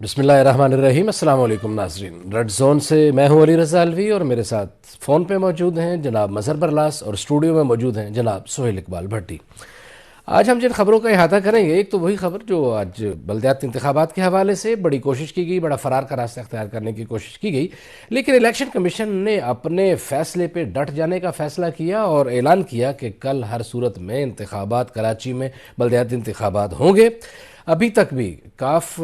بسم اللہ الرحمن الرحیم۔ السلام علیکم ناظرین، ریڈ زون سے میں ہوں علی رضا الوی اور میرے ساتھ فون پہ موجود ہیں جناب مظہر برلاس اور اسٹوڈیو میں موجود ہیں جناب سہیل اقبال بھٹی۔ آج ہم جن خبروں کا احاطہ کریں گے، ایک تو وہی خبر جو آج بلدیاتی انتخابات کے حوالے سے بڑی کوشش کی گئی، بڑا فرار کا راستہ اختیار کرنے کی کوشش کی گئی، لیکن الیکشن کمیشن نے اپنے فیصلے پہ ڈٹ جانے کا فیصلہ کیا اور اعلان کیا کہ کل ہر صورت میں انتخابات کراچی میں بلدیاتی انتخابات ہوں گے۔ ابھی تک بھی کاف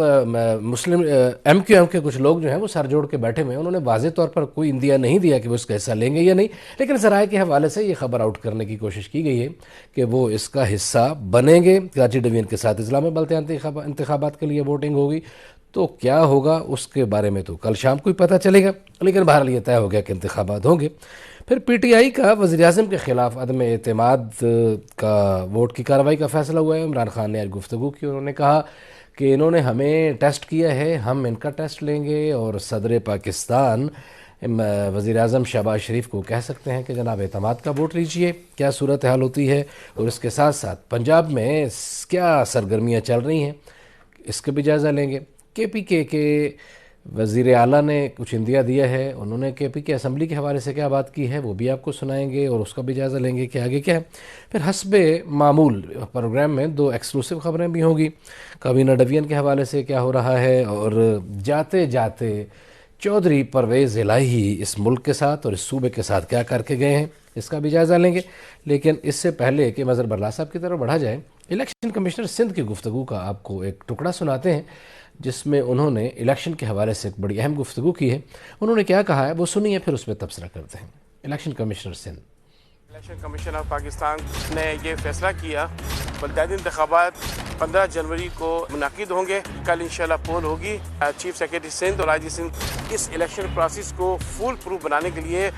مسلم ایم کیو ایم کے کچھ لوگ جو ہیں وہ سر جوڑ کے بیٹھے ہوئے ہیں، انہوں نے واضح طور پر کوئی اندیا نہیں دیا کہ وہ اس کا حصہ لیں گے یا نہیں، لیکن ذرائع کے حوالے سے یہ خبر آؤٹ کرنے کی کوشش کی گئی ہے کہ وہ اس کا حصہ بنیں گے۔ کراچی ڈویژن کے ساتھ اضلاع میں بلدیاتی انتخابات کے لیے ووٹنگ ہوگی، تو کیا ہوگا اس کے بارے میں تو کل شام کو ہی پتہ چلے گا، لیکن بہرحال یہ طے ہو گیا کہ انتخابات ہوں گے۔ پھر پی ٹی آئی کا وزیر اعظم کے خلاف عدم اعتماد کا ووٹ کی کارروائی کا فیصلہ ہوا ہے۔ عمران خان نے آج گفتگو کی، انہوں نے کہا کہ انہوں نے ہمیں ٹیسٹ کیا ہے، ہم ان کا ٹیسٹ لیں گے، اور صدر پاکستان وزیر اعظم شہباز شریف کو کہہ سکتے ہیں کہ جناب اعتماد کا ووٹ لیجئے۔ کیا صورتحال ہوتی ہے اور اس کے ساتھ ساتھ پنجاب میں کیا سرگرمیاں چل رہی ہیں، اس کا بھی جائزہ لیں گے۔ کے پی کے وزیر اعلیٰ نے کچھ اندیا دیا ہے، انہوں نے کے پی کے اسمبلی کے حوالے سے کیا بات کی ہے وہ بھی آپ کو سنائیں گے اور اس کا بھی جائزہ لیں گے کہ آگے کیا ہے۔ پھر حسب معمول پروگرام میں 2 ایکسکلوسیو خبریں بھی ہوں گی، کابینہ ڈویژن کے حوالے سے کیا ہو رہا ہے، اور جاتے جاتے چودھری پرویز الہی اس ملک کے ساتھ اور اس صوبے کے ساتھ کیا کر کے گئے ہیں، اس کا بھی جائزہ لیں گے۔ لیکن اس سے پہلے کہ مظہر برلاس صاحب کی طرف بڑھا جائے، الیکشن کمشنر سندھ کی گفتگو کا آپ کو ایک ٹکڑا سناتے ہیں جس میں انہوں نے الیکشن کے حوالے سے ایک بڑی اہم گفتگو کی ہے۔ انہوں نے کیا کہا ہے وہ سنیے، پھر اس پہ تبصرہ کرتے ہیں۔ Election commissioner Sindh. Election commission of Pakistan نے یہ فیصلہ کیا بلدیاتی انتخابات 15 جنوری کو منعقد ہوں گے۔ کل انشاءاللہ پول ہوگی۔ چیف سیکرٹری سندھ اور آئی جی سندھ اس الیکشن پروسیس کو فول پروف بنانے کے لیے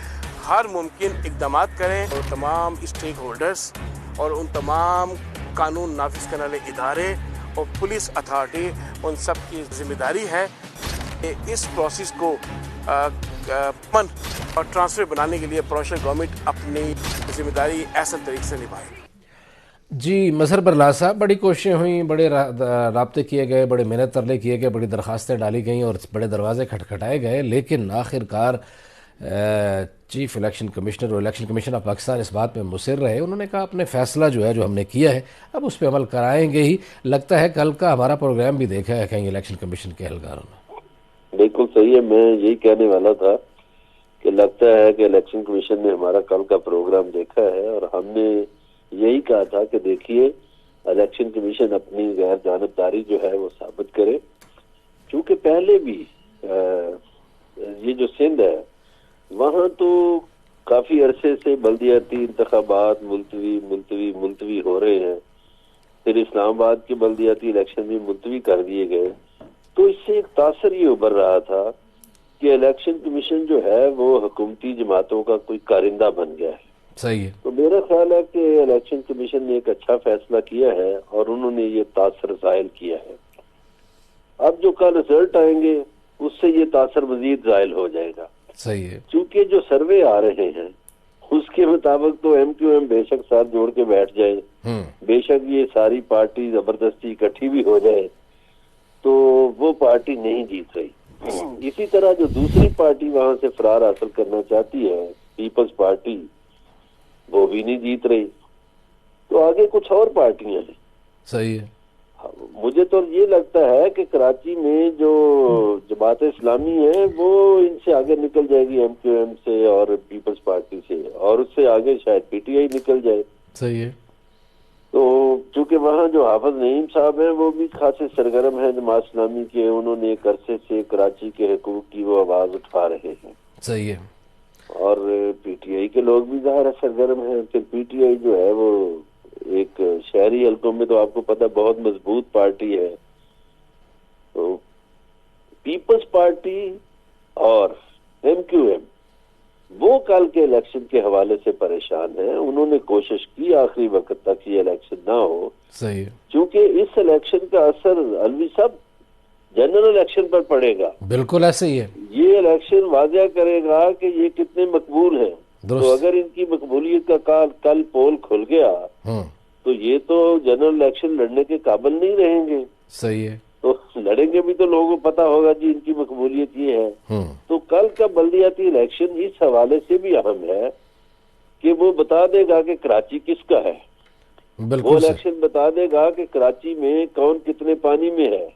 ہر ممکن اقدامات کریں، اور تمام اسٹیک ہولڈرز اور ان تمام قانون نافذ کرنے والے ادارے اور پولیس اتھارٹی، ان سب کی ذمہ داری ہے کہ اس پروسیس کو امن اور ٹرانسفر بنانے کے لیے پروفیشنل گورنمنٹ اپنی ذمہ داری احسن طریقے سے نبھائے۔ جی مظہر برلاس صاحب، بڑی کوششیں ہوئیں، بڑے رابطے کیے گئے، بڑے محنت ترلے کیے گئے، بڑی درخواستیں ڈالی گئیں اور بڑے دروازے کھٹکھٹائے گئے، لیکن آخر کار چیف الیکشن کمشنر اور الیکشن کمیشن آف پاکستان اس بات پہ مصر رہے۔ انہوں نے کہا اپنے فیصلہ جو ہے جو ہم نے کیا ہے اب اس پہ عمل کرائیں گے ہی۔ لگتا ہے کل کا ہمارا پروگرام بھی دیکھا ہے کہیں الیکشن کمیشن کے اہلکاروں نے۔ بالکل صحیح ہے، میں یہی کہنے والا تھا کہ لگتا ہے کہ الیکشن کمیشن نے ہمارا کل کا پروگرام دیکھا ہے، اور ہم نے یہی کہا تھا کہ دیکھیے الیکشن کمیشن اپنی غیر جانبداری جو ہے وہ ثابت کرے، کیونکہ پہلے بھی یہ جو سندھ ہے وہاں تو کافی عرصے سے بلدیاتی انتخابات ملتوی ہو رہے ہیں، پھر اسلام آباد کے بلدیاتی الیکشن بھی ملتوی کر دیے گئے، تو اس سے ایک تاثر یہ ابھر رہا تھا کہ الیکشن کمیشن جو ہے وہ حکومتی جماعتوں کا کوئی کارندہ بن گیا ہے۔ صحیح ہے۔ تو میرا خیال ہے کہ الیکشن کمیشن نے ایک اچھا فیصلہ کیا ہے اور انہوں نے یہ تاثر زائل کیا ہے۔ اب جو کل رزلٹ آئیں گے اس سے یہ تاثر مزید زائل ہو جائے گا۔ صحیح ہے۔ چونکہ جو سروے آ رہے ہیں اس کے مطابق تو ایم کیو ایم بے شک ساتھ جوڑ کے بیٹھ جائے، بے شک یہ ساری پارٹی زبردستی اکٹھی بھی ہو جائے، تو وہ پارٹی نہیں جیت رہی۔ اسی طرح جو دوسری پارٹی وہاں سے فرار حاصل کرنا چاہتی ہے، پیپلز پارٹی، وہ بھی نہیں جیت رہی، تو آگے کچھ اور پارٹیاں ہیں۔ صحیح ہے۔ مجھے تو یہ لگتا ہے کہ کراچی میں جو جماعت اسلامی ہے وہ ان سے آگے نکل جائے گی، ایم کیو ایم سے اور پیپلز پارٹی سے، اور اس سے آگے شاید پی ٹی آئی نکل جائے۔ صحیح ہے۔ تو چونکہ وہاں جو حافظ نعیم صاحب ہیں وہ بھی خاصے سرگرم ہیں جماعت اسلامی کے، انہوں نے ایک عرصے سے کراچی کے حقوق کی وہ آواز اٹھا رہے ہیں۔ صحیح ہے۔ اور پی ٹی آئی کے لوگ بھی ظاہر ہے سرگرم ہیں۔ پھر پی ٹی آئی جو ہے وہ ایک شہری حلقوں میں تو آپ کو پتہ بہت مضبوط پارٹی ہے۔ تو پیپلز پارٹی اور ایم کیو ایم وہ کل کے الیکشن کے حوالے سے پریشان ہیں، انہوں نے کوشش کی آخری وقت تک یہ الیکشن نہ ہو، صحیح ہے، کیونکہ اس الیکشن کا اثر الوی صاحب جنرل الیکشن پر پڑے گا۔ بالکل ایسے ہی ہے۔ یہ الیکشن واضح کرے گا کہ یہ کتنے مقبول ہیں۔ تو اگر ان کی مقبولیت کا کل پول کھل گیا تو یہ تو جنرل الیکشن لڑنے کے قابل نہیں رہیں گے۔ صحیح ہے۔ تو لڑیں گے بھی تو لوگوں کو پتا ہوگا جی ان کی مقبولیت یہ ہے. تو کل کا بلدیاتی الیکشن اس حوالے سے بھی اہم ہے کہ وہ بتا دے گا کہ کراچی کس کا ہے. وہ بالکل الیکشن بتا دے گا کہ کراچی میں کون کتنے پانی میں ہے.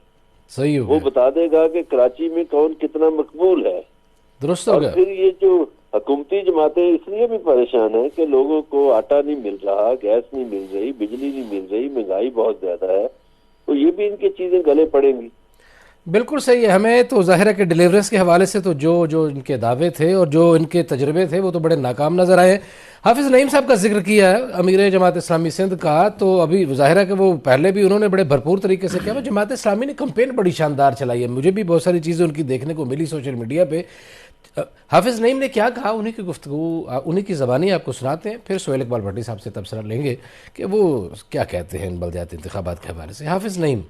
صحیح ہو وہ گیا, بتا دے گا کہ کراچی میں کون کتنا مقبول ہے. درست ہو اور گیا. پھر یہ جو حکومتی جماعتیں اس لیے بھی پریشان ہیں کہ لوگوں کو آٹا نہیں مل رہا, گیس نہیں مل رہی, بجلی نہیں مل رہی, مہنگائی بہت زیادہ ہے, تو یہ بھی ان کی چیزیں گلے پڑیں گی. بالکل صحیح ہے. ہمیں تو ظاہر ہے کہ ڈیلیورنس کے حوالے سے تو جو ان کے دعوے تھے اور جو ان کے تجربے تھے وہ تو بڑے ناکام نظر آئے. حافظ نعیم صاحب کا ذکر کیا ہے, امیر جماعت اسلامی سندھ کا, تو ابھی ظاہر ہے کہ وہ پہلے بھی انہوں نے بڑے بھرپور طریقے سے کیا. وہ جماعت اسلامی نے کمپین بڑی شاندار چلائی ہے, مجھے بھی بہت ساری چیزیں ان کی دیکھنے کو ملی سوشل میڈیا پہ. حافظ نعیم نے کیا کہا, انہی کی گفتگو انہی کی زبانی آپ کو سناتے ہیں, پھر سہیل اقبال بھٹی صاحب سے تبصرہ لیں گے کہ وہ کیا کہتے ہیں ان بلدیاتی انتخابات کے حوالے سے. حافظ نعیم.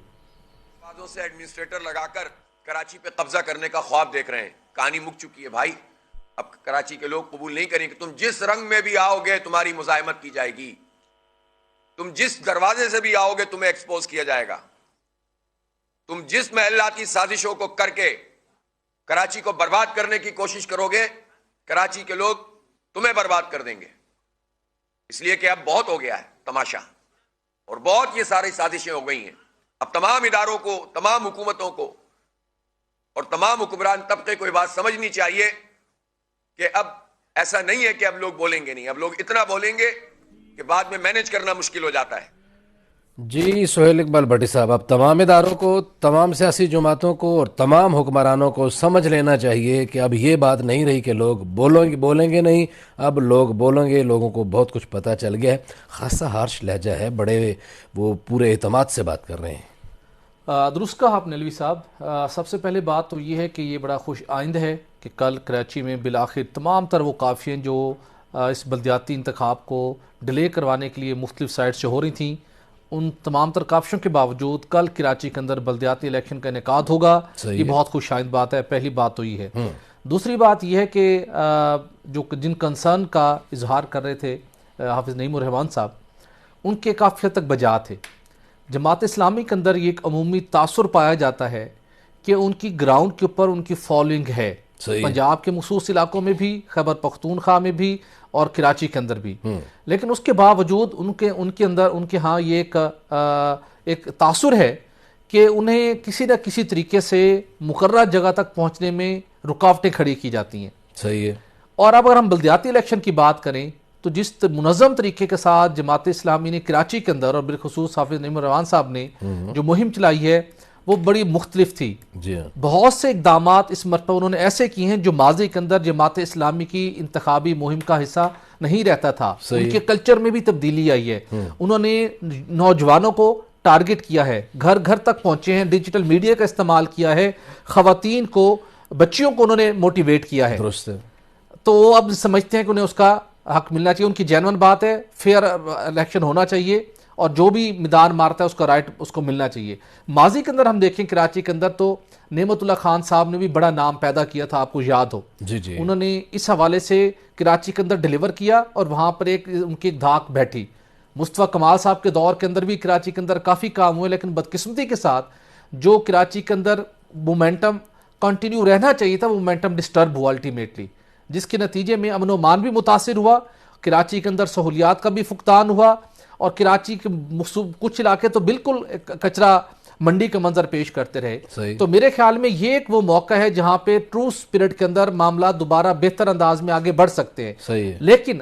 سے ایڈمنسٹریٹر لگا کر کراچی پہ قبضہ کرنے کا خواب دیکھ رہے ہیں. کہانی مک چکی ہے بھائی. اب کراچی کے لوگ قبول نہیں کریں کہ تم جس رنگ میں بھی آؤ گے تمہاری مزاحمت کی جائے گی. تم جس دروازے سے بھی آؤ گے تمہیں ایکسپوز کیا جائے گا. تم جس محلاتی سازشوں کو کر کے کراچی کو برباد کرنے کی کوشش کرو گے, کراچی کے لوگ تمہیں برباد کر دیں گے. اس لیے کہ اب بہت ہو گیا ہے تماشا, اور بہت یہ ساری سازشیں ہو گئی ہیں. اب تمام اداروں کو, تمام حکومتوں کو اور تمام حکمران طبقے کو یہ بات سمجھنی چاہیے کہ اب ایسا نہیں ہے کہ اب لوگ بولیں گے نہیں. اب لوگ اتنا بولیں گے کہ بعد میں مینیج کرنا مشکل ہو جاتا ہے. جی سہیل اقبال بھٹی صاحب, اب تمام اداروں کو, تمام سیاسی جماعتوں کو اور تمام حکمرانوں کو سمجھ لینا چاہیے کہ اب یہ بات نہیں رہی کہ لوگ بولیں گے نہیں, اب لوگ بولیں گے. لوگوں کو بہت کچھ پتہ چل گیا ہے. خاصا ہارش لہجہ ہے, بڑے وہ پورے اعتماد سے بات کر رہے ہیں. درست کہا آپ نے علوی صاحب. سب سے پہلے بات تو یہ ہے کہ یہ بڑا خوش آئند ہے کہ کل کراچی میں بالآخر تمام تر وہ قافیاں جو اس بلدیاتی انتخاب کو ڈیلے کروانے کے لیے مختلف سائٹ سے ہو رہی تھیں, ان تمام تر کاوشوں کے باوجود کل کراچی کے اندر بلدیاتی الیکشن کا انعقاد ہوگا. یہ بہت خوش آئند بات ہے. پہلی بات تو یہ ہے. دوسری بات یہ ہے کہ جن کنسرن کا اظہار کر رہے تھے حافظ نعیم الرحمان صاحب, ان کے کافی حد تک بجا تھے. جماعت اسلامی کے اندر یہ ایک عمومی تاثر پایا جاتا ہے کہ ان کی گراؤنڈ کے اوپر ان کی فالوئنگ ہے. پنجاب کے مخصوص علاقوں میں بھی, خیبر پختونخوا میں بھی اور کراچی کے اندر بھی. لیکن اس کے باوجود ان کے اندر ان کے ہاں یہ ایک تاثر ہے کہ انہیں کسی نہ کسی طریقے سے مقررہ جگہ تک پہنچنے میں رکاوٹیں کھڑی کی جاتی ہیں. صحیح ہے. اور اب اگر ہم بلدیاتی الیکشن کی بات کریں تو جس منظم طریقے کے ساتھ جماعت اسلامی نے کراچی کے اندر اور بالخصوص حافظ نعیم الرحمان صاحب نے جو مہم چلائی ہے وہ بڑی مختلف تھی. بہت سے اقدامات اس مرتبہ انہوں نے ایسے کیے ہیں جو ماضی کے اندر جماعت اسلامی کی انتخابی مہم کا حصہ نہیں رہتا تھا. ان کے کلچر میں بھی تبدیلی آئی ہے. انہوں نے نوجوانوں کو ٹارگٹ کیا ہے, گھر گھر تک پہنچے ہیں, ڈیجیٹل میڈیا کا استعمال کیا ہے, خواتین کو, بچیوں کو انہوں نے موٹیویٹ کیا ہے. تو وہ اب سمجھتے ہیں کہ انہیں اس کا حق ملنا چاہیے. ان کی جینون بات ہے, فیئر الیکشن ہونا چاہیے اور جو بھی میدان مارتا ہے اس کا رائٹ اس کو ملنا چاہیے. ماضی کے اندر ہم دیکھیں کراچی کے اندر تو نعمت اللہ خان صاحب نے بھی بڑا نام پیدا کیا تھا, آپ کو یاد ہو. انہوں نے اس حوالے سے کراچی کے اندر ڈیلیور کیا اور وہاں پر ان کی ایک دھاک بیٹھی. مصطفیٰ کمال صاحب کے دور کے اندر بھی کراچی کے اندر کافی کام ہوئے, لیکن بدقسمتی کے ساتھ جو کراچی کے اندر مومنٹم کنٹینیو رہنا چاہیے تھا وہ مومنٹم ڈسٹرب ہوا الٹیمیٹلی, جس کے نتیجے میں امن و امان بھی متاثر ہوا, کراچی کے اندر سہولیات کا بھی فقدان ہوا, اور کراچی کے کچھ علاقے تو بالکل کچرا منڈی کا منظر پیش کرتے رہے. تو میرے خیال میں یہ ایک وہ موقع ہے جہاں پہ ٹرو سپرٹ کے اندر معاملات دوبارہ بہتر انداز میں آگے بڑھ سکتے ہیں. لیکن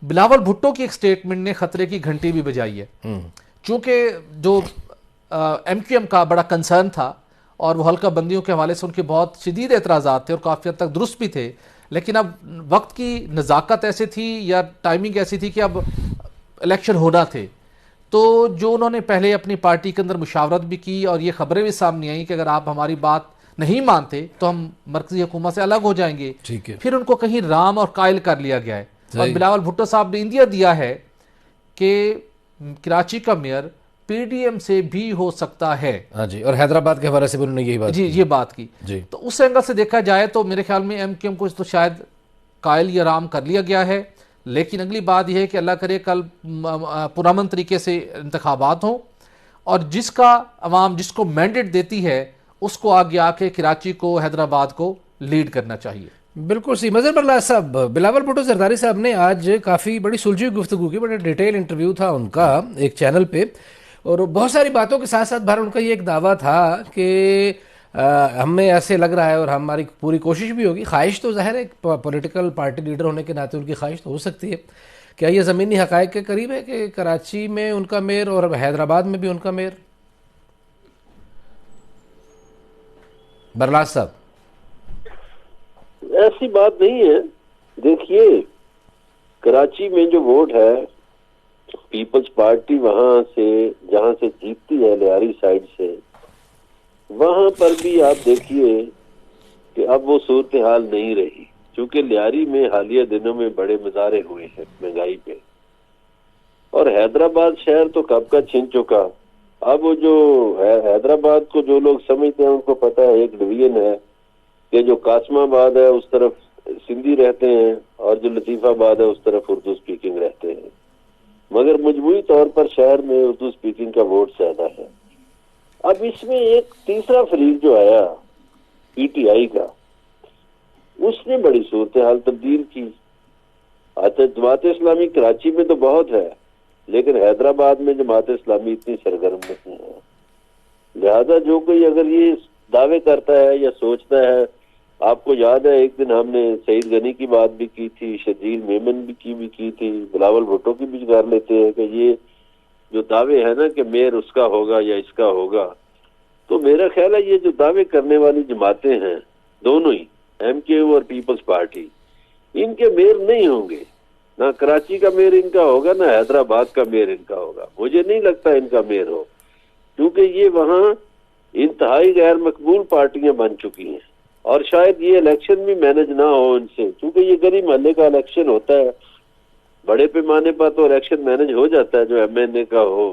بلاول بھٹو کی ایک سٹیٹمنٹ نے خطرے کی گھنٹی بھی بجائی ہے, چونکہ جو ایم کیو ایم کا بڑا کنسرن تھا اور وہ حلقہ بندیوں کے حوالے سے ان کے بہت شدید اعتراضات تھے اور کافی حد تک درست بھی تھے, لیکن اب وقت کی نزاکت ایسی تھی یا ٹائمنگ ایسی تھی کہ اب الیکشن ہونا تھے. تو جو انہوں نے پہلے اپنی پارٹی کے اندر مشاورت بھی کی اور یہ خبریں بھی سامنے آئیں کہ اگر آپ ہماری بات نہیں مانتے تو ہم مرکزی حکومت سے الگ ہو جائیں گے. پھر ان کو کہیں رام اور قائل کر لیا گیا ہے. اور بلاول بھٹو صاحب نے اندیا دیا ہے کہ کراچی کا میئر پی ڈی ایم سے بھی ہو سکتا ہے. اور حیدرآباد کے حوالے سے بھی انہوں نے یہی بات کی. تو اس اینگل سے دیکھا جائے تو میرے خیال میں ایم کیو ایم کو تو شاید قائل یا رام کر لیا گیا ہے. لیکن اگلی بات یہ ہے کہ اللہ کرے کل پرامن طریقے سے انتخابات ہوں اور جس کا عوام جس کو مینڈیٹ دیتی ہے اس کو آگے آ کے کراچی کو حیدرآباد کو لیڈ کرنا چاہیے. بالکل صحیح. مظہر برلا صاحب, بلاول بھٹو زرداری صاحب نے آج کافی بڑی سلجھی گفتگو کی, بڑا ڈیٹیل انٹرویو تھا ان کا ایک چینل پہ, اور بہت ساری باتوں کے ساتھ ساتھ ان کا یہ ایک دعویٰ تھا کہ ہمیں ایسے لگ رہا ہے اور ہماری پوری کوشش بھی ہوگی, خواہش تو ظاہر ہے پولیٹیکل پارٹی لیڈر ہونے کے ناطے ان کی خواہش تو ہو سکتی ہے, کیا یہ زمینی حقائق کے قریب ہے کہ کراچی میں ان کا میئر اور حیدرآباد میں بھی ان کا میئر؟ برلاس صاحب. ایسی بات نہیں ہے. دیکھیے, کراچی میں جو ووٹ ہے پیپلز پارٹی وہاں سے جہاں سے جیتتی ہے لیاری سائڈ سے, وہاں پر بھی آپ دیکھیے کہ اب وہ صورتحال نہیں رہی, چونکہ لیاری میں حالیہ دنوں میں بڑے مظاہرے ہوئے ہیں مہنگائی پہ, اور حیدرآباد شہر تو کب کا چھن چکا. اب وہ جو حیدرآباد کو جو لوگ سمجھتے ہیں ان کو پتہ ہے ایک ڈویژن ہے کہ جو قاسم آباد ہے اس طرف سندھی رہتے ہیں اور جو لطیف آباد ہے اس طرف اردو سپیکنگ رہتے ہیں, مگر مجموعی طور پر شہر میں اردو سپیکنگ کا ووٹ زیادہ ہے. اب اس میں ایک تیسرا فریق جو آیا پی ٹی آئی کا, اس نے بڑی صورتحال تبدیل کی. جماعت اسلامی کراچی میں تو بہت ہے, لیکن حیدرآباد میں جماعت اسلامی اتنی سرگرم نہیں ہے. لہذا جو کوئی اگر یہ دعوے کرتا ہے یا سوچتا ہے, آپ کو یاد ہے ایک دن ہم نے سعید غنی کی بات بھی کی تھی, شجیل میمن بھی کی تھی, بلاول بھٹو کی بھی کر لیتے ہیں کہ یہ جو دعوے ہیں نا کہ میئر اس کا ہوگا یا اس کا ہوگا, تو میرا خیال ہے یہ جو دعوے کرنے والی جماعتیں ہیں دونوں ہی ایم کیو ایم اور پیپلز پارٹی, ان کے میئر نہیں ہوں گے. نہ کراچی کا میئر ان کا ہوگا, نہ حیدرآباد کا میئر ان کا ہوگا. مجھے نہیں لگتا ان کا میئر ہو, کیونکہ یہ وہاں انتہائی غیر مقبول پارٹیاں بن چکی ہیں, اور شاید یہ الیکشن بھی مینج نہ ہو ان سے, کیونکہ یہ گلی محلے کا الیکشن ہوتا ہے. بڑے پیمانے پر تو الیکشن مینج ہو جاتا ہے جو ایم این اے کا ہو,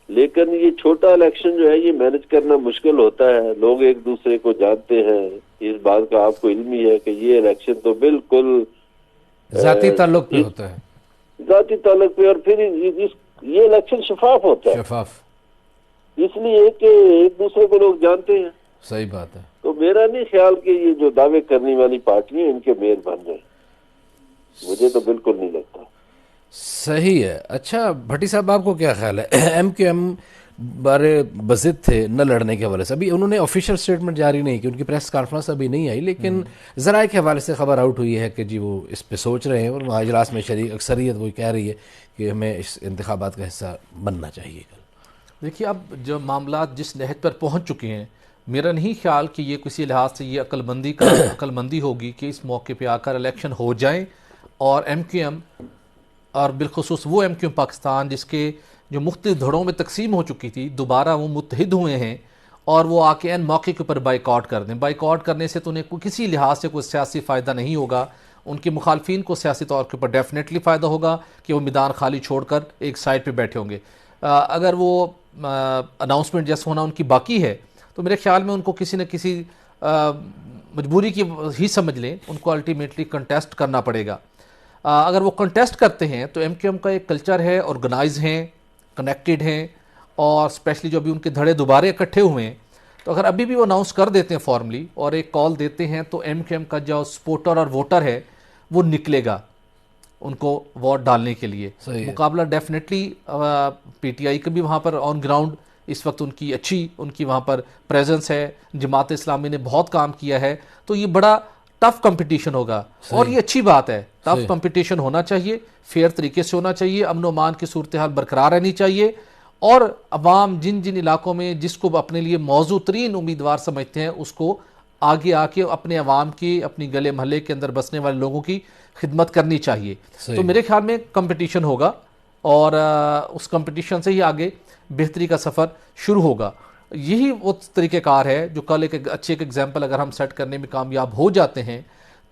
لیکن یہ چھوٹا الیکشن جو ہے یہ مینج کرنا مشکل ہوتا ہے. لوگ ایک دوسرے کو جانتے ہیں, اس بات کا آپ کو علم ہی ہے کہ یہ الیکشن تو بالکل ذاتی تعلق پہ ہوتا ہے, ذاتی تعلق پہ, اور پھر یہ الیکشن شفاف ہوتا ہے, شفاف, اس لیے کہ ایک دوسرے کو لوگ جانتے ہیں. صحیح بات ہے. تو میرا نہیں خیال کہ یہ جو دعوے کرنے والی پارٹیاں ان کے میئر بن جائیں, مجھے تو بالکل نہیں لگتا. صحیح ہے. اچھا بھٹی صاحب, آپ کو کیا خیال ہے, ایم کیو ایم بارے بضد تھے نہ لڑنے کے حوالے سے, ابھی انہوں نے آفیشیل سٹیٹمنٹ جاری نہیں کی, ان کی پریس کانفرنس ابھی نہیں آئی, لیکن ذرائع کے حوالے سے خبر آؤٹ ہوئی ہے کہ جی وہ اس پہ سوچ رہے ہیں, اور وہاں اجلاس میں شریک اکثریت وہی کہہ رہی ہے کہ ہمیں اس انتخابات کا حصہ بننا چاہیے. دیکھیے, اب جو معاملات جس نہج پر پہنچ چکے ہیں, میرا نہیں خیال کہ یہ کسی لحاظ سے یہ عقل مندی ہوگی کہ اس موقع پہ آ کر الیکشن ہو جائیں, اور ایم کیو ایم اور بالخصوص وہ ایم کیو ایم پاکستان جس کے جو مختلف دھڑوں میں تقسیم ہو چکی تھی, دوبارہ وہ متحد ہوئے ہیں, اور وہ آ کے این موقع کے اوپر بائیکاٹ کر دیں. بائیکاٹ کرنے سے تو انہیں کسی لحاظ سے کوئی سیاسی فائدہ نہیں ہوگا. ان کے مخالفین کو سیاسی طور کے اوپر ڈیفینیٹلی فائدہ ہوگا کہ وہ میدان خالی چھوڑ کر ایک سائڈ پہ بیٹھے ہوں گے. اگر وہ اناؤنسمنٹ جیسے ہونا ان کی باقی ہے, تو میرے خیال میں ان کو کسی نہ کسی مجبوری کی ہی سمجھ لیں, ان کو الٹیمیٹلی کنٹیسٹ کرنا پڑے گا. اگر وہ کنٹیسٹ کرتے ہیں تو ایم کیو ایم کا ایک کلچر ہے, آرگنائز ہیں, کنیکٹڈ ہیں, اور اسپیشلی جو ابھی ان کے دھڑے دوبارہ اکٹھے ہوئے ہیں, تو اگر ابھی بھی وہ اناؤنس کر دیتے ہیں فارملی اور ایک کال دیتے ہیں, تو ایم کیو ایم کا جو سپورٹر اور ووٹر ہے وہ نکلے گا ان کو ووٹ ڈالنے کے لیے. مقابلہ ڈیفینیٹلی پی ٹی آئی کا بھی وہاں پر آن گراؤنڈ اس وقت ان کی وہاں پر پریزنس ہے. جماعت اسلامی نے بہت کام کیا ہے, تو یہ بڑا ٹف کمپٹیشن ہوگا, اور یہ اچھی بات ہے. ٹف کمپٹیشن ہونا چاہیے, فیئر طریقے سے ہونا چاہیے, امن و امان کی صورتحال برقرار رہنی چاہیے, اور عوام جن علاقوں میں جس کو اپنے لیے موزوں ترین امیدوار سمجھتے ہیں اس کو آگے آ کے اپنے عوام کی, اپنی گلے محلے کے اندر بسنے والے لوگوں کی خدمت کرنی چاہیے. تو میرے خیال میں کمپٹیشن ہوگا, اور اس کمپٹیشن سے ہی آگے بہتری کا سفر شروع ہوگا. یہی وہ طریقہ کار ہے جو کل ایک اچھے ایگزامپل اگر ہم سیٹ کرنے میں کامیاب ہو جاتے ہیں,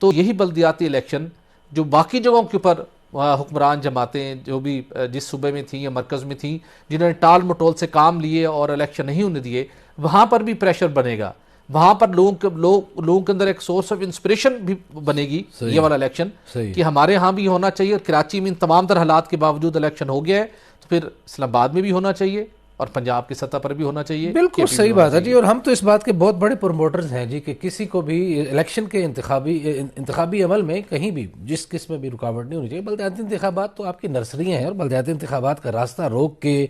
تو یہی بلدیاتی الیکشن جو باقی جگہوں کے اوپر حکمران جماعتیں جو بھی جس صوبے میں تھیں یا مرکز میں تھیں, جنہوں نے ٹال مٹول سے کام لیے اور الیکشن نہیں ہونے دیے, وہاں پر بھی پریشر بنے گا. وہاں پر لوگوں کے اندر ایک سورس آف انسپریشن بھی بنے گی یہ والا الیکشن, کہ ہمارے ہاں بھی ہونا چاہیے. اور کراچی میں ان تمام تر حالات کے باوجود الیکشن ہو گیا ہے, تو پھر اسلام آباد میں بھی ہونا چاہیے, اور پنجاب کی سطح پر بھی ہونا چاہیے. بالکل صحیح بات ہے جی. اور ہم تو اس بات کے بہت بڑے پروموٹرز ہیں جی کہ کسی کو بھی الیکشن کے انتخابی عمل میں کہیں بھی جس قسم میں بھی رکاوٹ نہیں ہونی چاہیے. بلدیاتی انتخابات تو آپ کی نرسریاں ہیں اور بلدیاتی انتخابات کا راستہ روک کے،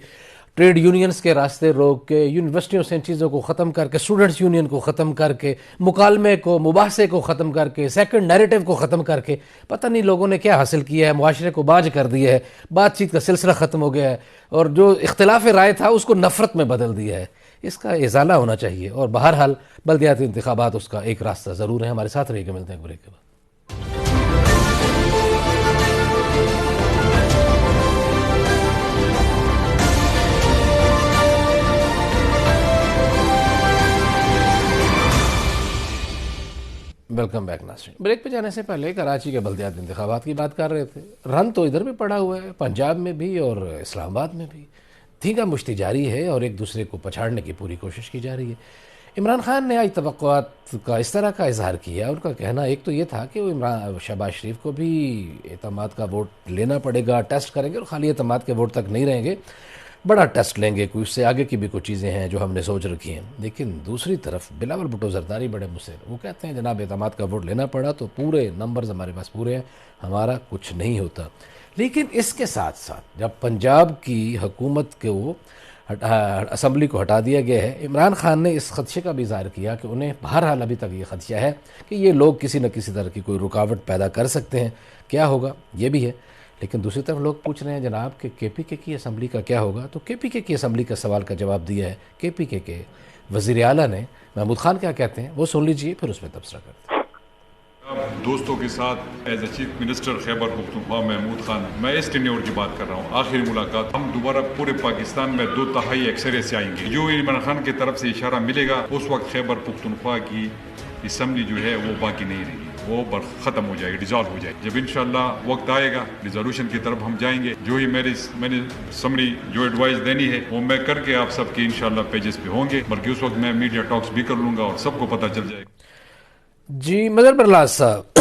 ٹریڈ یونینز کے راستے روک کے، یونیورسٹیوں سے ان چیزوں کو ختم کر کے، اسٹوڈنٹس یونین کو ختم کر کے، مکالمے کو، مباحثے کو ختم کر کے، سیکنڈ نیریٹو کو ختم کر کے، پتہ نہیں لوگوں نے کیا حاصل کیا ہے، معاشرے کو باج کر دیا ہے، بات چیت کا سلسلہ ختم ہو گیا ہے اور جو اختلاف رائے تھا اس کو نفرت میں بدل دیا ہے. اس کا ازالہ ہونا چاہیے اور بہرحال بلدیاتی انتخابات اس کا ایک راستہ ضرور ہے. ہمارے ساتھ رہیے گا، ملتے ہیں بریک کے بعد. ویلکم بیک ناظرین. بریک پہ جانے سے پہلے کراچی کے بلدیاتی انتخابات کی بات کر رہے تھے. رن تو ادھر بھی پڑا ہوا ہے، پنجاب میں بھی اور اسلام آباد میں بھی. دھینگا مشتی جاری ہے اور ایک دوسرے کو پچھاڑنے کی پوری کوشش کی جا رہی ہے. عمران خان نے آج توقعات کا اس طرح کا اظہار کیا. ان کا کہنا ایک تو یہ تھا کہ وہ شہباز شریف کو بھی اعتماد کا ووٹ لینا پڑے گا، ٹیسٹ کریں گے اور خالی اعتماد کے ووٹ تک نہیں رہیں گے، بڑا ٹیسٹ لیں گے، کوئی اس سے آگے کی بھی کچھ چیزیں ہیں جو ہم نے سوچ رکھی ہیں. لیکن دوسری طرف بلاول بھٹو زرداری بڑے مصر، وہ کہتے ہیں جناب اعتماد کا ووٹ لینا پڑا تو پورے نمبرز ہمارے پاس پورے ہیں، ہمارا کچھ نہیں ہوتا. لیکن اس کے ساتھ ساتھ جب پنجاب کی حکومت کو اسمبلی کو ہٹا دیا گیا ہے، عمران خان نے اس خدشے کا بھی اظہار کیا کہ انہیں بہرحال ابھی تک یہ خدشہ ہے کہ یہ لوگ کسی نہ کسی طرح کی کوئی رکاوٹ پیدا کر سکتے ہیں. کیا ہوگا یہ بھی ہے. لیکن دوسری طرف لوگ پوچھ رہے ہیں جناب کہ کے پی کے کی اسمبلی کا کیا ہوگا. تو کے پی کے کی اسمبلی کا سوال کا جواب دیا ہے کے پی کے وزیر اعلیٰ نے. محمود خان کیا کہتے ہیں وہ سن لیجئے، پھر اس میں تبصرہ کرتے ہیں. دوستوں کے ساتھ as a chief minister Khyber Pakhtunkhwa Mahmood Khan, میں اس ٹینیور کی بات کر رہا ہوں. آخری ملاقات ہم دوبارہ پورے پاکستان میں 2/3 اکثریت سے آئیں گے. جو عمران خان کی طرف سے اشارہ ملے گا اس وقت خیبر پختونخوا کی اسمبلی جو ہے وہ باقی نہیں رہی، وہ ختم ہو جائے گی، ڈیزالو ہو جائے گی. جب انشاءاللہ وقت آئے گا ریزولوشن کی طرف ہم جائیں گے. جو ہی میں نے سمری جو ایڈوائز دینی ہے وہ میں کر کے آپ سب کے انشاءاللہ پیجز پہ ہوں گے، بلکہ اس وقت میں میڈیا ٹاکس بھی کر لوں گا اور سب کو پتہ چل جائے گا. جی مظہر برلاس صاحب،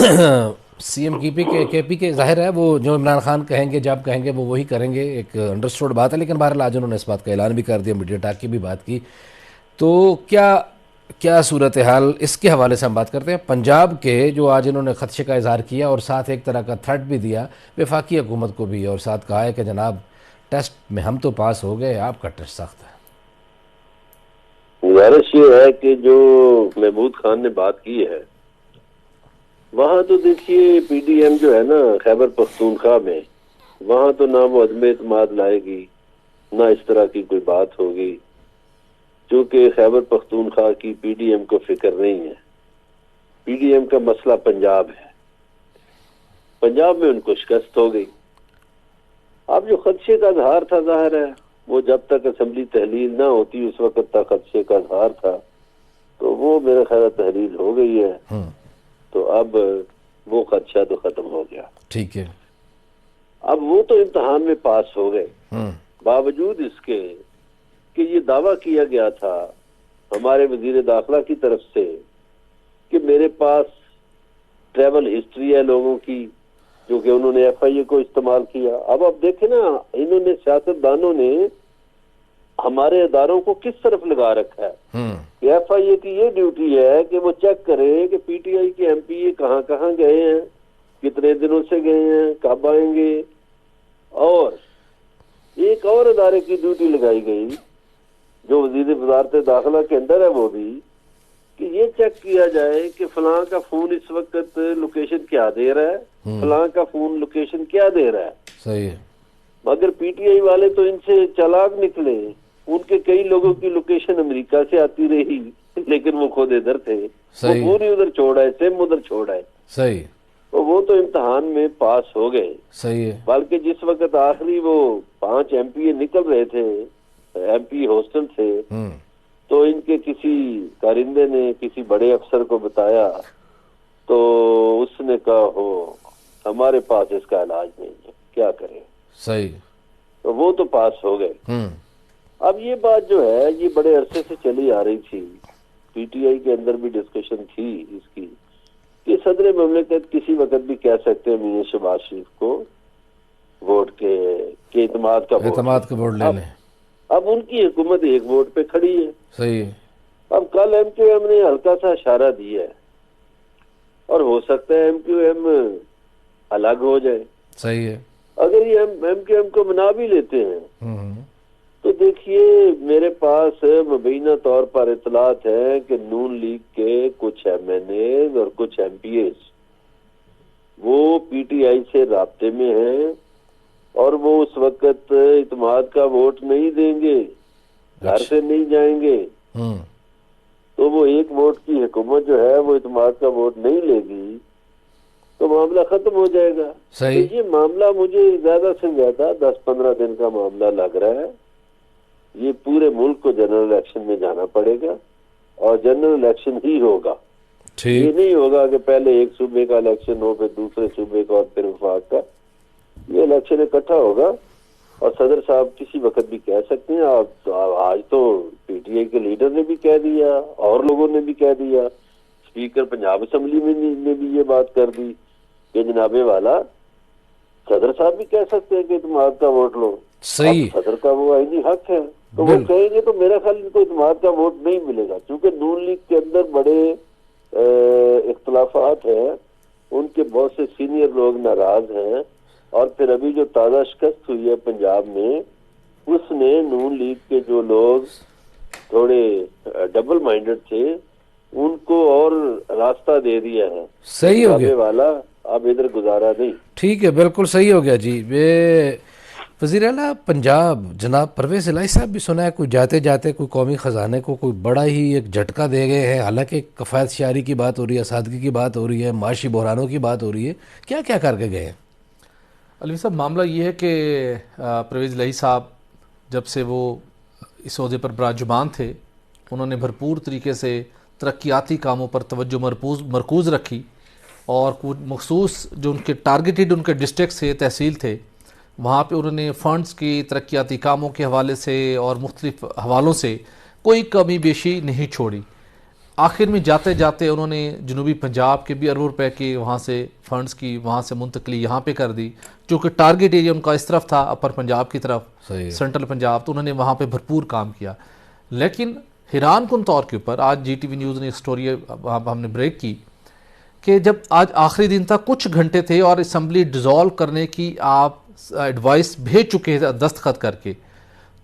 سی ایم کے پی کے ظاہر ہے وہ جو عمران خان کہیں گے جب کہیں گے وہ وہی کریں گے، ایک انڈرسٹوڈ بات ہے. لیکن بہرحال آج انہوں نے اس بات کا اعلان بھی کر دیا، میڈیا ٹاک کی بھی بات کی. تو کیا صورتحال اس کے حوالے سے ہم بات کرتے ہیں. پنجاب کے جو آج انہوں نے خدشے کا اظہار کیا اور ساتھ ایک طرح کا تھرٹ بھی دیا وفاقی حکومت کو بھی، اور ساتھ کہا ہے کہ جناب ٹیسٹ میں ہم تو پاس ہو گئے، آپ کا ٹیسٹ سخت ہے. گزارش یہ ہے کہ جو محمود خان نے بات کی ہے وہاں تو دیکھیے پی ڈی ایم جو ہے نا خیبر پختونخوا میں، وہاں تو نہ وہ عدم اعتماد لائے گی نہ اس طرح کی کوئی بات ہوگی، چونکہ خیبر پختونخوا کی پی ڈی ایم کو فکر نہیں ہے. پی ڈی ایم کا مسئلہ پنجاب ہے، پنجاب میں ان کو شکست ہو گئی. اب جو خدشے کا اظہار تھا ظاہر ہے وہ جب تک اسمبلی تحلیل نہ ہوتی اس وقت تک خدشے کا اظہار تھا، تو وہ میرے خیال تحلیل ہو گئی ہے، تو اب وہ خدشہ تو ختم ہو گیا. ٹھیک ہے. اب وہ تو امتحان میں پاس ہو گئے، باوجود اس کے کہ یہ دعویٰ کیا گیا تھا ہمارے وزیر داخلہ کی طرف سے کہ میرے پاس ٹریول ہسٹری ہے لوگوں کی، جو کہ انہوں نے ایف آئی اے کو استعمال کیا. اب آپ دیکھیں نا، انہوں نے سیاستدانوں نے ہمارے اداروں کو کس طرف لگا رکھا ہے کہ ایف آئی اے کی یہ ڈیوٹی ہے کہ وہ چیک کرے کہ پی ٹی آئی کے ایم پی اے کہاں کہاں گئے ہیں، کتنے دنوں سے گئے ہیں، کب آئیں گے. اور ایک اور ادارے کی ڈیوٹی لگائی گئی جو وزیر وزارت داخلہ کے اندر ہے، وہ بھی کہ یہ چیک کیا جائے کہ فلاں کا فون اس وقت لوکیشن کیا دے رہا ہے، فلاں کا فون لوکیشن کیا دے رہا ہے. صحیح ہے. مگر پی ٹی آئی والے تو ان سے چالاک نکلے، ان کے کئی لوگوں کی لوکیشن امریکہ سے آتی رہی لیکن وہ خود ادھر تھے، وہ پوری ادھر چھوڑا ہے، سم ادھر چھوڑا ہے. صحیح. تو وہ تو امتحان میں پاس ہو گئے. صحیح ہے. بلکہ جس وقت آخری وہ 5 ایم پی اے نکل رہے تھے ایم پی ہاسٹل سے، تو ان کے کسی کارندے نے کسی بڑے افسر کو بتایا تو اس نے کہا ہو ہمارے پاس اس کا علاج نہیں ہے، کیا کریں. صحیح. تو وہ تو پاس ہو گئے. اب یہ بات جو ہے یہ بڑے عرصے سے چلی آ رہی تھی، پی ٹی آئی کے اندر بھی ڈسکشن تھی اس کی کہ صدر مملکت کسی وقت بھی کہہ سکتے ہیں میاں شہباز شریف کو ووٹ کے اعتماد کا ووٹ لے لیں. اب ان کی حکومت ایک ووٹ پہ کھڑی ہے. صحیح ہے. اب کل ایم کیو ایم نے ہلکا سا اشارہ دیا ہے اور ہو سکتا ہے ایم کیو ایم الگ ہو جائے. صحیح ہے. اگر یہ ایم کیو ایم کو منا بھی لیتے ہیں تو دیکھیے میرے پاس مبینہ طور پر اطلاعات ہیں کہ نون لیگ کے کچھ ایم این ایز اور کچھ ایم پی ایز وہ پی ٹی آئی سے رابطے میں ہیں اور وہ اس وقت اعتماد کا ووٹ نہیں دیں گے, گھر سے نہیں جائیں گے. تو وہ ایک ووٹ کی حکومت جو ہے وہ اعتماد کا ووٹ نہیں لے گی تو معاملہ ختم ہو جائے گا. صحیح. تو یہ معاملہ مجھے زیادہ سے زیادہ 10-15 دن کا معاملہ لگ رہا ہے. یہ پورے ملک کو جنرل الیکشن میں جانا پڑے گا اور جنرل الیکشن ہی ہوگا. یہ نہیں ہوگا کہ پہلے ایک صوبے کا الیکشن ہو پھر دوسرے صوبے کا اور پھر وفاق کا. یہ الیکشن اکٹھا ہوگا اور صدر صاحب کسی وقت بھی کہہ سکتے ہیں. آج تو پی ٹی آئی کے لیڈر نے بھی کہہ دیا اور لوگوں نے بھی کہہ دیا, اسپیکر پنجاب اسمبلی میں نے بھی یہ بات کر دی کہ جناب والا صدر صاحب بھی کہہ سکتے ہیں کہ اعتماد کا ووٹ لو. صحیح. صدر کا وہ آئینی حق ہے تو وہ کہیں گے تو میرا خیال ان کو اعتماد کا ووٹ نہیں ملے گا کیونکہ نون لیگ کے اندر بڑے اختلافات ہیں. ان کے بہت سے سینئر لوگ ناراض ہیں اور پھر ابھی جو تازہ شکست ہوئی ہے پنجاب میں اس نے نون لیگ کے جو لوگ تھوڑے ڈبل مائنڈڈ تھے ان کو اور راستہ دے دیا ہے. صحیح ہو گیا والا اب ادھر گزارا نہیں. ٹھیک ہے, بالکل صحیح ہو گیا جی. وزیر اعلیٰ پنجاب جناب پرویز الہی صاحب بھی سنا ہے کوئی جاتے جاتے کوئی قومی خزانے کو کوئی بڑا ہی ایک جھٹکا دے گئے ہیں. حالانکہ کفایت شعاری کی بات ہو رہی ہے, اسادگی کی بات ہو رہی ہے, معاشی بحرانوں کی بات ہو رہی ہے, کیا کیا کر کے گئے ہیں؟ علوی صاحب معاملہ یہ ہے کہ پرویز الہی صاحب جب سے وہ اس عہدے پر براجمان تھے انہوں نے بھرپور طریقے سے ترقیاتی کاموں پر توجہ مرکوز رکھی اور کچھ مخصوص جو ان کے ٹارگیٹڈ ان کے ڈسٹرکٹ سے تحصیل تھے وہاں پہ انہوں نے فنڈز کی ترقیاتی کاموں کے حوالے سے اور مختلف حوالوں سے کوئی کمی بیشی نہیں چھوڑی. آخر میں جاتے جاتے انہوں نے جنوبی پنجاب کے بھی اربوں روپے کی وہاں سے فنڈز کی وہاں سے منتقلی یہاں پہ کر دی چونکہ ٹارگیٹ ایریا ان کا اس طرف تھا اپر پنجاب کی طرف, سینٹرل پنجاب, تو انہوں نے وہاں پہ بھرپور کام کیا. لیکن حیران کن طور کے اوپر آج جی ٹی وی نیوز نے اسٹوری ہم نے بریک کی کہ جب آج آخری دن تھا کچھ گھنٹے تھے اور اسمبلی ڈیزالو کرنے کی آپ ایڈوائس بھیج چکے ہیں دستخط کر کے,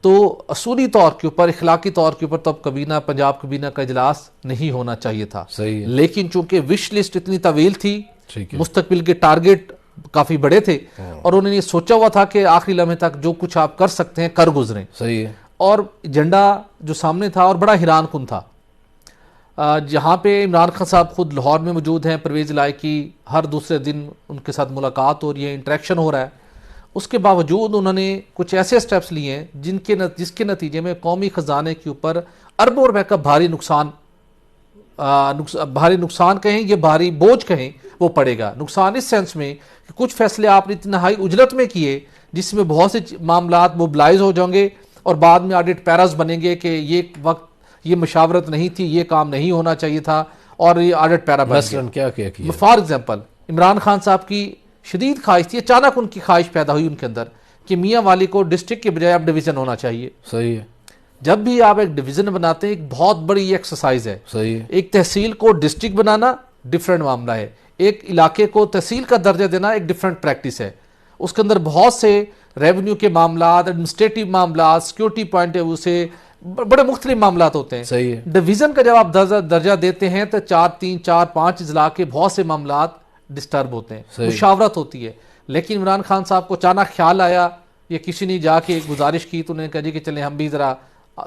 تو اصولی طور کے اوپر اخلاقی طور کے اوپر تب کابینہ پنجاب کابینہ کا اجلاس نہیں ہونا چاہیے تھا. لیکن چونکہ وش لسٹ اتنی طویل تھی, مستقبل کے ٹارگیٹ کافی بڑے تھے اور انہوں نے یہ سوچا ہوا تھا کہ آخری لمحے تک جو کچھ آپ کر سکتے ہیں کر گزریں. صحیح ہے. اور ایجنڈا جو سامنے تھا اور بڑا حیران کن تھا. جہاں پہ عمران خان صاحب خود لاہور میں موجود ہیں, پرویز الہی کی ہر دوسرے دن ان کے ساتھ ملاقات ہو رہی ہے, انٹریکشن ہو رہا ہے, اس کے باوجود انہوں نے کچھ ایسے سٹیپس لیے ہیں جس کے نتیجے میں قومی خزانے کے اوپر اربوں روپے کا بھاری نقصان کہیں یا بھاری بوجھ کہیں وہ پڑے گا. نقصان اس سینس میں کہ کچھ فیصلے آپ نے انتہائی اجلت میں کیے جس میں بہت سے معاملات موبلائز ہو جائیں گے اور بعد میں آڈٹ پیراز بنیں گے کہ یہ وقت یہ مشاورت نہیں تھی, یہ کام نہیں ہونا چاہیے تھا اور یہ آڈٹ پیرا بن گیا. کیا فار ایگزامپل عمران خان صاحب کی شدید خواہش تھی, اچانک ان کی خواہش پیدا ہوئی ان کے اندر کہ میاں والی کو ڈسٹرکٹ کے بجائے اب ڈویژن ہونا چاہیے. صحیح ہے. جب بھی آپ ایک ڈویژن بناتے ہیں ایک بہت بڑی ایکسرسائز ہے. صحیح ہے. ایک تحصیل کو ڈسٹرکٹ بنانا ڈیفرنٹ معاملہ ہے, ایک علاقے کو تحصیل کا درجہ دینا ایک ڈیفرنٹ پریکٹس ہے. اس کے اندر بہت سے ریونیو کے معاملات, ایڈمنسٹریٹو معاملات, سیکیورٹی پوائنٹ آف ویو سے بڑے مختلف معاملات ہوتے ہیں. صحیح ہے. ڈویژن کا جب آپ درجہ دیتے ہیں تو 3, 4, 5 اضلاع کے بہت سے معاملات ڈسٹرب ہوتے ہیں, مشاورت ہوتی ہے. لیکن عمران خان صاحب کو اچانک خیال آیا یا کسی نے جا کے گزارش کی تو انہوں نے کہا جی کہ چلیں ہم بھی ذرا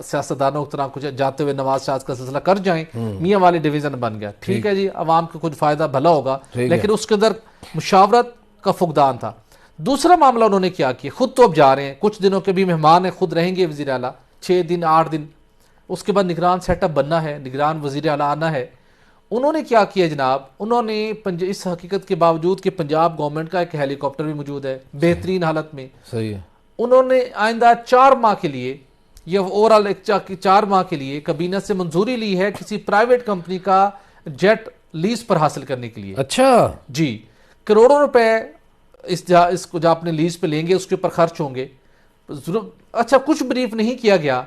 سیاستدانوں کی طرح کچھ جاتے ہوئے نواز شاہ کا سلسلہ کر جائیں, میاں والی ڈویژن بن گیا. ٹھیک ہے جی, عوام کو کچھ فائدہ بھلا ہوگا, لیکن اس کے اندر مشاورت کا فقدان تھا. دوسرا معاملہ انہوں نے کیا کہ خود تو اب جا رہے ہیں, کچھ دنوں کے بھی مہمان ہیں, خود رہیں گے وزیر اعلیٰ 6 دن 8 دن, اس کے بعد نگران سیٹ اپ بننا ہے, نگران وزیر اعلیٰ آنا ہے. انہوں نے کیا کیا جناب, انہوں نے اس حقیقت کے باوجود کہ پنجاب گورنمنٹ کا ایک ہیلی کاپٹر بھی موجود ہے بہترین حالت میں, صحیح ہے, انہوں نے آئندہ 4 ماہ کے لیے یا اوورال 4 ماہ کے لیے کابینہ سے منظوری لی ہے کسی پرائیویٹ کمپنی کا جیٹ لیز پر حاصل کرنے کے لیے. اچھا جی, کروڑوں روپے اس کو جو آپ نے لیز پہ لیں گے اس کے اوپر خرچ ہوں گے. اچھا کچھ بریف نہیں کیا گیا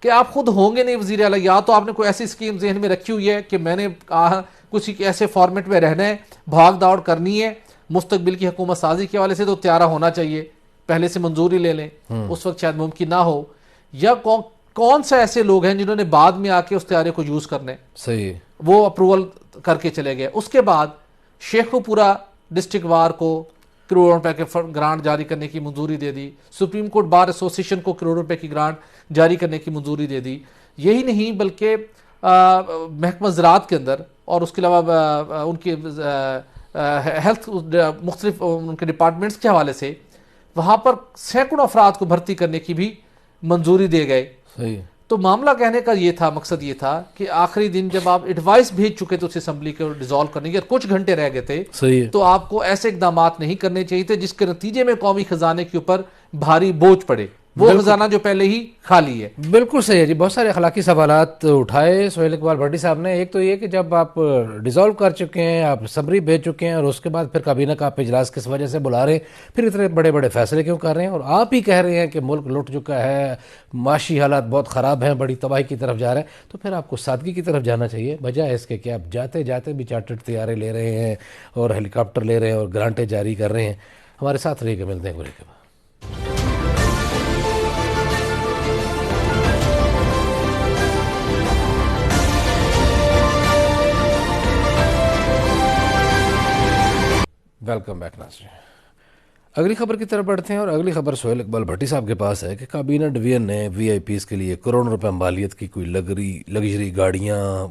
کہ آپ خود ہوں گے نہیں وزیر اعلیٰ, یا تو آپ نے کوئی ایسی اسکیم ذہن میں رکھی ہوئی ہے کہ میں نے کسی ایسے فارمیٹ میں رہنا ہے, بھاگ دوڑ کرنی ہے, مستقبل کی حکومت سازی کے حوالے سے تو تیارہ ہونا چاہیے, پہلے سے منظوری لے لیں, اس وقت شاید ممکن نہ ہو, یا کون سے ایسے لوگ ہیں جنہوں نے بعد میں آ کے اس تیارے کو یوز کرنے, صحیح, وہ اپروول کر کے چلے گئے. اس کے بعد شیخو پورا ڈسٹرکٹ وار کو کروڑوں روپے کے گرانٹ جاری کرنے کی منظوری دے دی, سپریم کورٹ بار ایسوسیشن کو کروڑوں روپے کی گرانٹ جاری کرنے کی منظوری دے دی. یہی نہیں بلکہ محکمہ زراعت کے اندر اور اس کے علاوہ ان کی ہیلتھ مختلف ان کے ڈپارٹمنٹس کے حوالے سے وہاں پر سینکڑوں افراد کو بھرتی کرنے کی بھی منظوری دے گئے. صحیح. تو معاملہ کہنے کا یہ تھا, مقصد یہ تھا کہ آخری دن جب آپ ایڈوائس بھیج چکے تھے اس اسمبلی کو ڈیزالو کرنے کے, اور کچھ گھنٹے رہ گئے تھے, تو آپ کو ایسے اقدامات نہیں کرنے چاہیے تھے جس کے نتیجے میں قومی خزانے کے اوپر بھاری بوجھ پڑے, وہ خزانہ جو پہلے ہی خالی ہے. بالکل صحیح ہے جی. بہت سارے اخلاقی سوالات اٹھائے سہیل اقبال بھٹی صاحب نے. ایک تو یہ کہ جب آپ ڈیزالو کر چکے ہیں, آپ سمری بھیج چکے ہیں, اور اس کے بعد پھر کابینہ کا آپ اجلاس کس وجہ سے بلا رہے ہیں, پھر اتنے بڑے بڑے فیصلے کیوں کر رہے ہیں, اور آپ ہی کہہ رہے ہیں کہ ملک لٹ چکا ہے, معاشی حالات بہت خراب ہیں, بڑی تباہی کی طرف جا رہے ہیں, تو پھر آپ کو سادگی کی طرف جانا چاہیے, بجائے اس کے کہ آپ جاتے جاتے بھی چارٹرڈ طیارے لے رہے ہیں اور ہیلی کاپٹر لے رہے ہیں اور گرانٹیں جاری کر رہے ہیں. ہمارے ساتھ رہے گا, ملتے ہیں گورے کے بعد. ویلکم بیک ناظرین. اگلی خبر کی طرف بڑھتے ہیں, اور اگلی خبر سہیل اقبال بھٹی صاحب کے پاس ہے کہ کابینہ ڈویژن نے وی آئی پیز کے لیے کروڑوں روپے مالیت کی کوئی لگژری گاڑیاں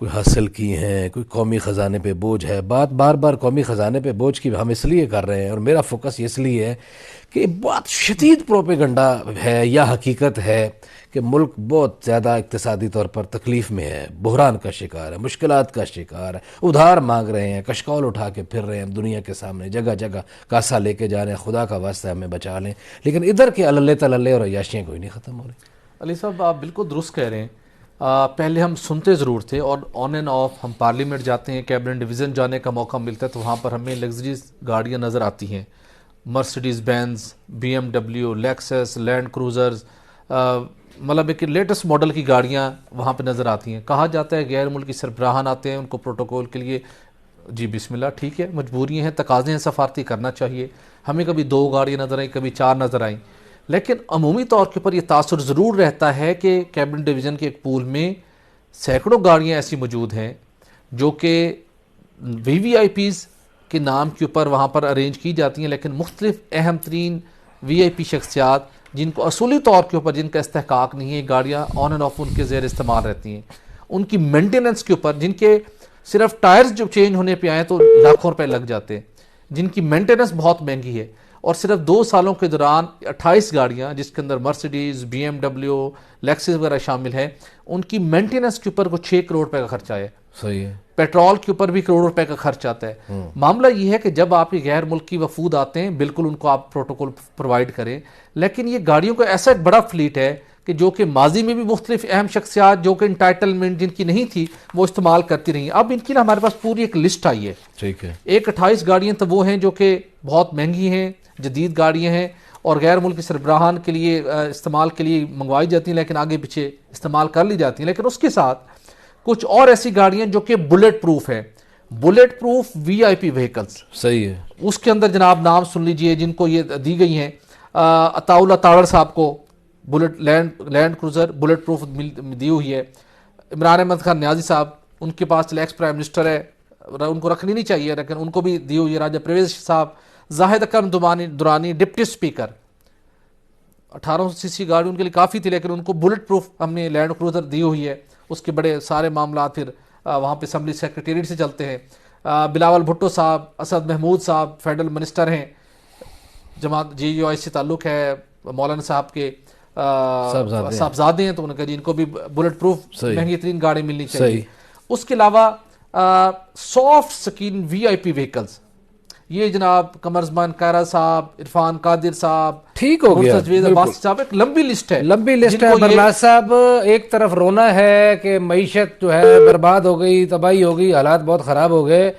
کوئی حاصل کی ہیں, کوئی قومی خزانے پہ بوجھ ہے. بات بار بار قومی خزانے پہ بوجھ کی ہم اس لیے کر رہے ہیں, اور میرا فوکس اس لیے ہے کہ بہت شدید پروپیگنڈا ہے یا حقیقت ہے کہ ملک بہت زیادہ اقتصادی طور پر تکلیف میں ہے, بحران کا شکار ہے, مشکلات کا شکار ہے, ادھار مانگ رہے ہیں, کشکول اٹھا کے پھر رہے ہیں دنیا کے سامنے, جگہ جگہ کاسا لے کے جا رہے ہیں, خدا کا واسطہ ہمیں بچا لیں. لیکن ادھر کے اللے تللے اور عیاشیاں کوئی نہیں ختم ہو رہی. علی صاحب آپ بالکل درست کہہ رہے ہیں. پہلے ہم سنتے ضرور تھے, اور آن اینڈ آف ہم پارلیمنٹ جاتے ہیں, کیبنٹ ڈویژن جانے کا موقع ملتا ہے, تو وہاں پر ہمیں لگژریز گاڑیاں نظر آتی ہیں, Mercedes Benz, B M W, Lexus, Land Cruisers, مطلب ایک لیٹسٹ ماڈل کی گاڑیاں وہاں پہ نظر آتی ہیں. کہا جاتا ہے غیر ملکی سربراہان آتے ہیں, ان کو پروٹوکول کے لیے, جی بسم اللہ, ٹھیک ہے, مجبوریاں ہیں, تقاضے ہیں, سفارتی کرنا چاہیے. ہمیں کبھی 2 گاڑیاں نظر آئیں, کبھی 4 نظر آئیں, لیکن عمومی طور کے اوپر یہ تاثر ضرور رہتا ہے کہ کیبنٹ ڈویژن کے ایک پول میں سینکڑوں گاڑیاں ایسی موجود ہیں جو کہ وی آئی پیز کے نام کے اوپر وہاں پر ارینج کی جاتی ہیں, لیکن مختلف اہم ترین وی آئی پی شخصیات جن کو اصولی طور کے اوپر جن کا استحقاق نہیں ہے, گاڑیاں آن اینڈ آف ان کے زیر استعمال رہتی ہیں. ان کی مینٹیننس کے اوپر, جن کے صرف ٹائرز جو چینج ہونے پہ آئیں تو لاکھوں روپے لگ جاتے ہیں, جن کی مینٹیننس بہت مہنگی ہے, اور صرف 2 سالوں کے دوران 28 گاڑیاں جس کے اندر Mercedes, B M W, Lexus وغیرہ شامل ہیں, ان کی مینٹیننس کے اوپر کو 6 کروڑ روپے کا خرچہ ہے. صحیح ہے. پیٹرول کے اوپر بھی کروڑ روپے کا خرچ آتا ہے. معاملہ یہ ہے کہ جب آپ یہ غیر ملکی وفود آتے ہیں, بالکل ان کو آپ پروٹوکول پرووائڈ کریں, لیکن یہ گاڑیوں کا ایسا ایک بڑا فلیٹ ہے کہ جو کہ ماضی میں بھی مختلف اہم شخصیات جو کہ انٹائٹلمنٹ جن کی نہیں تھی وہ استعمال کرتی رہی. اب ان کی نا ہمارے پاس پوری ایک لسٹ آئی ہے. ٹھیک ہے. ایک 28 گاڑیاں تو وہ ہیں جو کہ بہت مہنگی ہیں, جدید گاڑیاں ہیں, اور غیر ملکی سربراہان کے لیے استعمال کے لیے منگوائی جاتی ہیں, لیکن آگے پیچھے استعمال کر لی جاتی ہیں. لیکن اس کے ساتھ کچھ اور ایسی گاڑیاں جو کہ بلٹ پروف ہیں, بلٹ پروف وی آئی پی وہیکلز. صحیح ہے. اس کے اندر جناب نام سن لیجئے جن کو یہ دی گئی ہیں. عطا اللہ تاڑر صاحب کو bullet Land Cruiser bulletproof دی ہوئی ہے. عمران احمد خان نیازی صاحب, ان کے پاس ایکس پرائم منسٹر ہے, ان کو رکھنی نہیں چاہیے, لیکن ان کو بھی دی ہوئی ہے. راجہ پرویز صاحب, زاہد اکرم درانی ڈپٹی اسپیکر, 1800 سی سی گاڑی ان کے لیے کافی تھی, لیکن ان کو بلٹ پروف ہم نے لینڈ کروزر دی ہوئی ہے. اس کے بڑے سارے معاملات پھر وہاں پہ اسمبلی سیکریٹریٹ سے چلتے ہیں. بلاول بھٹو صاحب, اسد محمود صاحب فیڈرل منسٹر ہیں, جماعت جے یو آئی سے تعلق ہے, مولانا صاحب کے صاحبزادے ہیں, تو انہوں نے کہا جی ان کو بھی بلٹ پروف مہنگی ترین گاڑی ملنی چاہیے. اس کے علاوہ سافٹ سکین وی آئی پی وہیکلز, یہ جناب قمرزمان کائرہ صاحب, عرفان قادر صاحب, ٹھیک ہو گیا, صاحب, ایک لمبی لسٹ ہے. برلاس صاحب, ایک طرف رونا ہے کہ معیشت جو ہے برباد ہو گئی, تباہی ہو گئی, حالات بہت خراب ہو گئے,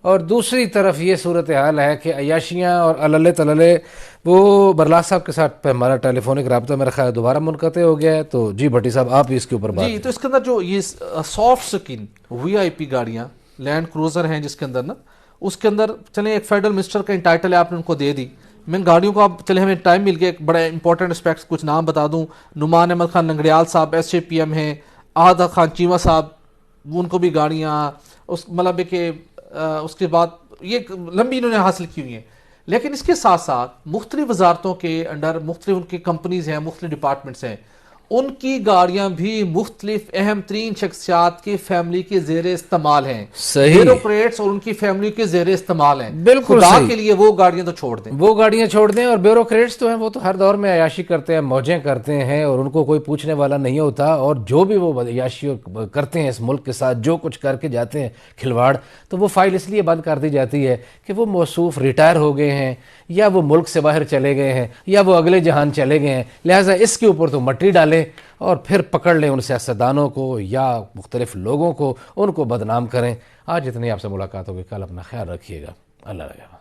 اور دوسری طرف یہ صورتحال ہے کہ عیاشیاں اور عللے تللے وہ برلاس صاحب کے ساتھ پہ ہمارا ٹیلی فونک رابطہ میرا خیال دوبارہ منقطع ہو گیا ہے. تو جی بھٹی صاحب آپ اس کے اوپر بات. جی تو اس کے اندر جو یہ سافٹ سکن وی آئی پی گاڑیاں لینڈ کروزر ہیں جس کے اندر نا اس کے اندر چلیں ایک فیڈرل منسٹر کا انٹائٹل ہے آپ نے ان کو دے دی. میں ان گاڑیوں کو اب چلے ہمیں ٹائم مل گیا ایک بڑا امپورٹنٹ اسپیکٹس کچھ نام بتا دوں. نعمان احمد خان لنگڑیال صاحب ایس اے پی ایم ہیں, آہد خان چیمہ صاحب ان کو بھی گاڑیاں اس مطلب ہے کہ اس کے بعد یہ لمبی انہوں نے حاصل کی ہوئی ہیں. لیکن اس کے ساتھ ساتھ مختلف وزارتوں کے انڈر مختلف ان کی کمپنیز ہیں, مختلف ڈپارٹمنٹس ہیں, ان کی گاڑیاں بھی مختلف اہم ترین شخصیات کی فیملی کے زیر استعمال ہیں. صحیح, بیوروکریٹس اور ان کی فیملی کے زیر استعمال ہیں. بالکل خدا صحیح. کے لیے وہ گاڑیاں تو چھوڑ دیں, وہ گاڑیاں چھوڑ دیں. اور بیوروکریٹس تو ہیں وہ تو ہر دور میں عیاشی کرتے ہیں, موجیں کرتے ہیں اور ان کو کوئی پوچھنے والا نہیں ہوتا. اور جو بھی وہ عیاشی کرتے ہیں اس ملک کے ساتھ, جو کچھ کر کے جاتے ہیں کھلواڑ, تو وہ فائل اس لیے بند کر دی جاتی ہے کہ وہ موصوف ریٹائر ہو گئے ہیں یا وہ ملک سے باہر چلے گئے ہیں یا وہ اگلے جہان چلے گئے ہیں. لہٰذا اس کے اوپر تو مٹی ڈالیں اور پھر پکڑ لیں ان سیاستدانوں کو یا مختلف لوگوں کو, ان کو بدنام کریں. آج اتنی آپ سے ملاقات ہوگی, کل اپنا خیال رکھیے گا. اللہ رحم.